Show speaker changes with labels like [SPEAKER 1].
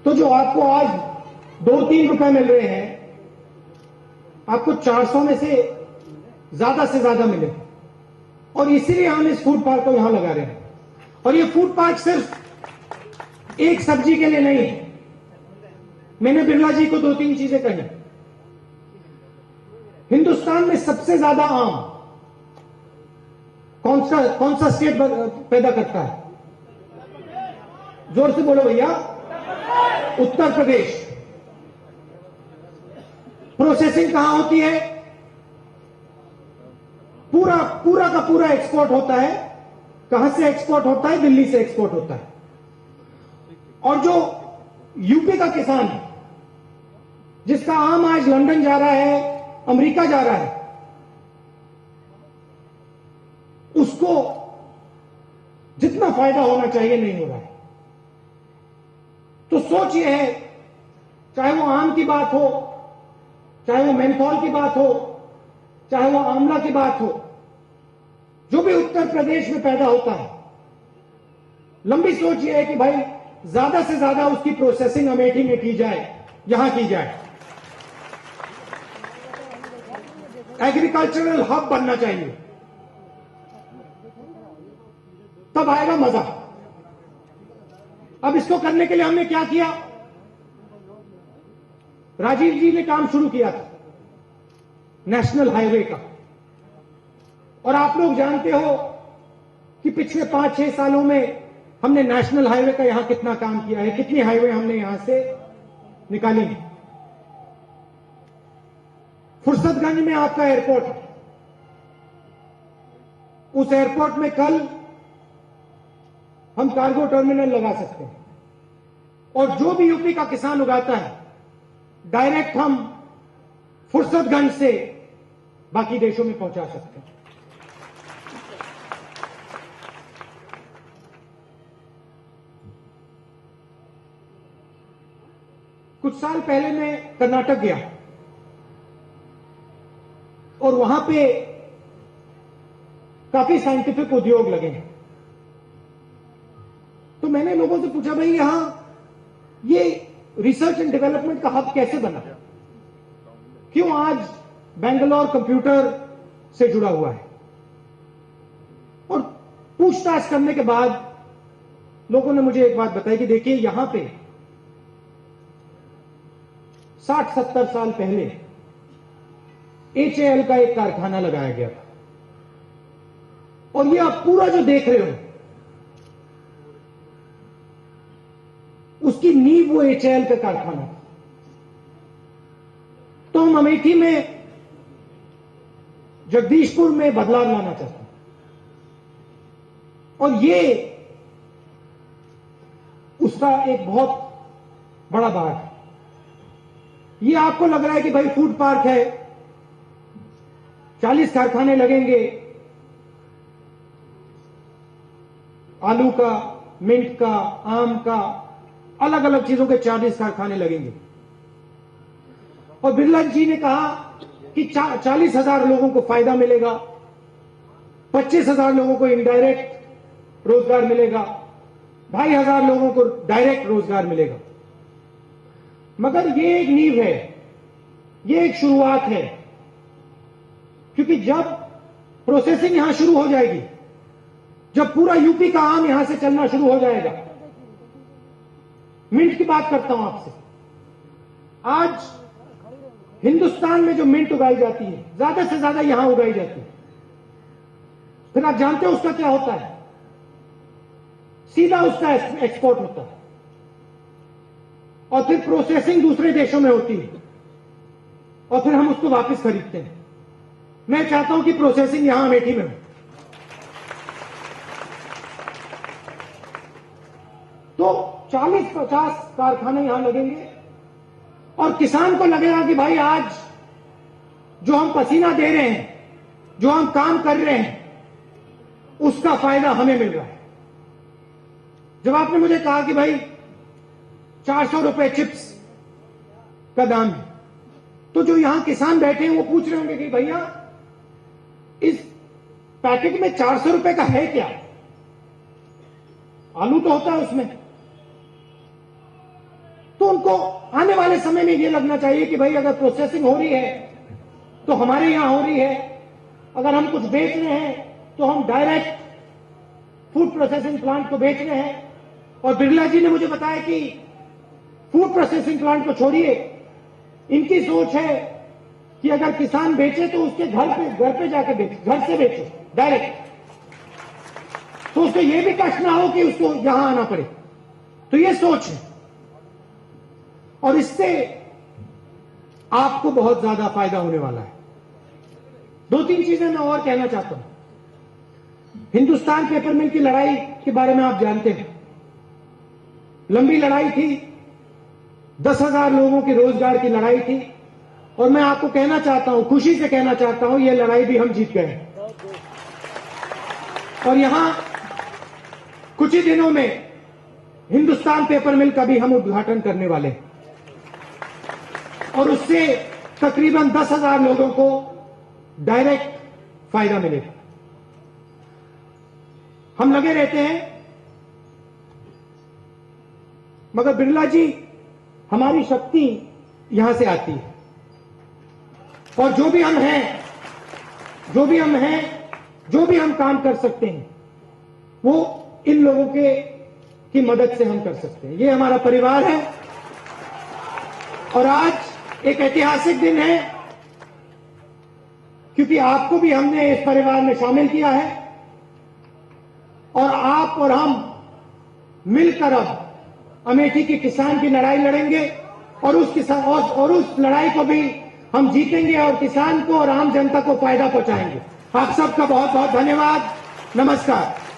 [SPEAKER 1] तो जो आपको आज 2-3 रुपए मिल रहे हैं, आपको 400 में से ज्यादा मिले। और इसीलिए हम इस फूड पार्क को यहां लगा रहे हैं। और ये फूड पार्क सिर्फ एक सब्जी के लिए नहीं है। मैंने बिरला जी को 2-3 चीजें कही। हिंदुस्तान में सबसे ज्यादा आम कौन सा स्टेट पैदा करता है? जोर से बोलो भैया। उत्तर प्रदेश। प्रोसेसिंग कहां होती है? पूरा का पूरा एक्सपोर्ट होता है। कहां से एक्सपोर्ट होता है? दिल्ली से एक्सपोर्ट होता है। और जो यूपी का किसान है, जिसका आम आज लंदन जा रहा है, अमेरिका जा रहा है, उसको जितना फायदा होना चाहिए नहीं हो रहा है। तो सोच यह है, चाहे वो आम की बात हो, चाहे वो मेंथॉल की बात हो, चाहे वो आंवला की बात हो, जो भी उत्तर प्रदेश में पैदा होता है, लंबी सोच यह है कि भाई ज्यादा से ज्यादा उसकी प्रोसेसिंग अमेठी में की जाए, यहां की जाए। एग्रीकल्चरल हब बनना चाहिए, तब आएगा मजा। अब इसको करने के लिए हमने क्या किया? राजीव जी ने काम शुरू किया था नेशनल हाईवे का। और आप लोग जानते हो कि पिछले 5-6 सालों में हमने नेशनल हाईवे का यहां कितना काम किया है, कितनी हाईवे हमने यहां से निकाली है। फुर्सतगंज में आपका एयरपोर्ट है। उस एयरपोर्ट में कल हम कार्गो टर्मिनल लगा सकते हैं। और जो भी यूपी का किसान उगाता है, डायरेक्ट हम फुर्सतगंज से बाकी देशों में पहुंचा सकते हैं। कुछ साल पहले मैं कर्नाटक गया और वहां पे काफी साइंटिफिक उद्योग लगे हैं। तो मैंने लोगों से पूछा, भाई यहां ये रिसर्च एंड डेवलपमेंट का हब कैसे बना? क्यों आज बेंगलोर कंप्यूटर से जुड़ा हुआ है? और पूछताछ करने के बाद लोगों ने मुझे एक बात बताई कि देखिए, यहां पे 60-70 साल पहले HAL का एक कारखाना लगाया गया था। और ये आप पूरा जो देख रहे हो, उसकी नींव वो HAL का कारखाना था। तो हम अमेठी में, जगदीशपुर में बदलाव लाना चाहते हैं। और ये उसका एक बहुत बड़ा भाग है। ये आपको लग रहा है कि भाई फूड पार्क है, 40 कारखाने लगेंगे, आलू का, मिंट का, आम का, अलग अलग चीजों के 40 कारखाने लगेंगे। और बिरला जी ने कहा कि 40,000 लोगों को फायदा मिलेगा, 25,000 लोगों को इनडायरेक्ट रोजगार मिलेगा, 2,500 लोगों को डायरेक्ट रोजगार मिलेगा। मगर ये एक नींव है, ये एक शुरुआत है। क्योंकि जब प्रोसेसिंग यहां शुरू हो जाएगी, जब पूरा यूपी का आम यहां से चलना शुरू हो जाएगा, मिंट की बात करता हूं आपसे, आज हिंदुस्तान में जो मिंट उगाई जाती है, ज्यादा से ज्यादा यहां उगाई जाती है। फिर आप जानते हो उसका क्या होता है? सीधा उसका एक्सपोर्ट होता है और फिर प्रोसेसिंग दूसरे देशों में होती है और फिर हम उसको वापस खरीदते हैं। मैं चाहता हूं कि प्रोसेसिंग यहां अमेठी में हो। तो 40-50 कारखाने यहां लगेंगे और किसान को लगेगा कि भाई आज जो हम पसीना दे रहे हैं, जो हम काम कर रहे हैं, उसका फायदा हमें मिल रहा है। जब आपने मुझे कहा कि भाई 400 रुपए चिप्स का दाम है, तो जो यहां किसान बैठे हैं वो पूछ रहे होंगे कि भैया इस पैकेट में 400 रुपए का है क्या? आलू तो होता है उसमें, तो उनको आने वाले समय में ये लगना चाहिए कि भाई अगर प्रोसेसिंग हो रही है तो हमारे यहां हो रही है, अगर हम कुछ बेच रहे हैं तो हम डायरेक्ट फूड प्रोसेसिंग प्लांट को बेच रहे हैं। और बिरला जी ने मुझे बताया कि फूड प्रोसेसिंग प्लांट को छोड़िए, इनकी सोच है कि अगर किसान बेचे तो उसके घर पे जाकर बेचे, घर से बेचे डायरेक्ट, तो उसको ये भी कष्ट ना हो कि उसको यहां आना पड़े। तो ये सोच है और इससे आपको बहुत ज्यादा फायदा होने वाला है। 2-3 चीजें मैं और कहना चाहता हूं। हिंदुस्तान पेपर मिल की लड़ाई के बारे में आप जानते हैं, लंबी लड़ाई थी, 10,000 लोगों के रोजगार की लड़ाई थी। और मैं आपको कहना चाहता हूं, खुशी से कहना चाहता हूं, यह लड़ाई भी हम जीत गए। और यहां कुछ ही दिनों में हिंदुस्तान पेपर मिल का भी हम उद्घाटन करने वाले हैं और उससे तकरीबन 10,000 लोगों को डायरेक्ट फायदा मिलेगा। हम लगे रहते हैं, मगर बिरला जी, हमारी शक्ति यहां से आती है। और जो भी हम हैं, जो भी हम काम कर सकते हैं, वो इन लोगों की मदद से हम कर सकते हैं। ये हमारा परिवार है और आज एक ऐतिहासिक दिन है क्योंकि आपको भी हमने इस परिवार में शामिल किया है और आप और हम मिलकर अब अमेठी के किसान की लड़ाई लड़ेंगे और उस लड़ाई को भी हम जीतेंगे और किसान को और आम जनता को फायदा पहुंचाएंगे। आप सबका बहुत बहुत धन्यवाद। नमस्कार।